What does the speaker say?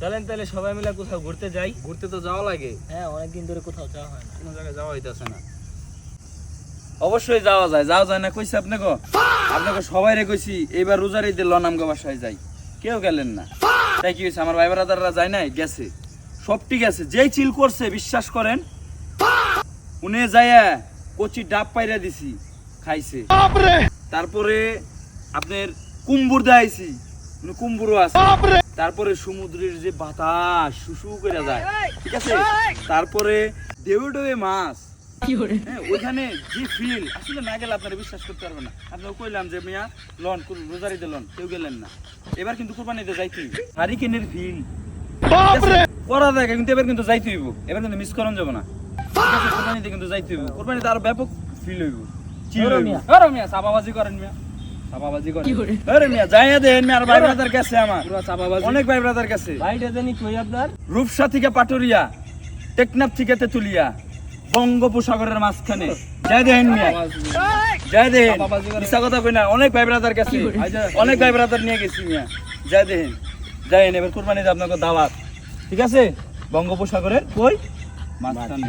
চলেন তাহলে সবাই মিলে কোথাও ঘুরতে যাই। ঘুরতে তো যাওয়া লাগে, হ্যাঁ, অনেকদিন ধরে কোথাও যাওয়া হয় না। কোনো জায়গায় যাওয়া হইতাছে না। অবশ্যই যাওয়া যায় না কইছি আপনাকে, আপনাকে সবাই রে কইছি এইবার রোজার ঈদে লনামগো বাসায় যাই, কেউ গেলেন না। তাই কি হয়েছে, আমার ভাই ব্রাদাররা যায় নাই, গেছে, সব ঠিক আছে। যেই চিল করছে বিশ্বাস করেন, উনি যাইয়া কচি ডাব পাইরা দিছি, খাইছে। তারপরে আপনার কুম্বুর দেখাইছি, কুম্বুরও আছে। তারপরে সমুদ্রের যে বাতাস শুশু করে যায়, ঠিক আছে। তারপরে ডেবে ডেবে মাছ, হ্যাঁ, ওইখানে যে ফিল আসলে না গেলে আপনারা বিশ্বাস করতে পারবেন না। আপনাকে কইলাম যে মিয়া লন রোজারিতে লন, কেউ গেলেন না। এবার কিন্তু কুরবানিতে যাইতে হইব, হারিকেনের ফিল করা যায়, কিন্তু এবার কিন্তু যাইতে হইব, এবার কিন্তু মিস করন যাব না। কুরবানিতে কিন্তু যাইতে হইব, কুরবানিতে আরো ব্যাপক ফিল হইব, চিল হইব। আরে মিয়া সাবাবাজি করেন, মিয়া সাবাবাজি করেন। আরে মিয়া যাইয়া দেন, মিয়া আর ভাই ব্রাদার কাছে, আমার অনেক ভাই ব্রাদার কাছে। ভাইটা জানি কই আপনার? রূপসা থেকে পাটুরিয়া, টেকনাফ থেকে তেতুলিয়া, বঙ্গোপসাগরের মাঝখানে। জয় দেন মিয়া, জয় দেন, মিছা কথা কই না, অনেক ভাই ব্রাদার কাছে, অনেক ভাই ব্রাদার নিয়ে গেছি মিয়া। জয় দেন, জয় এবার কুরবানিতে আপনাকে দাওয়াত, ঠিক আছে, বঙ্গোপসাগরের কই মাঝখানে।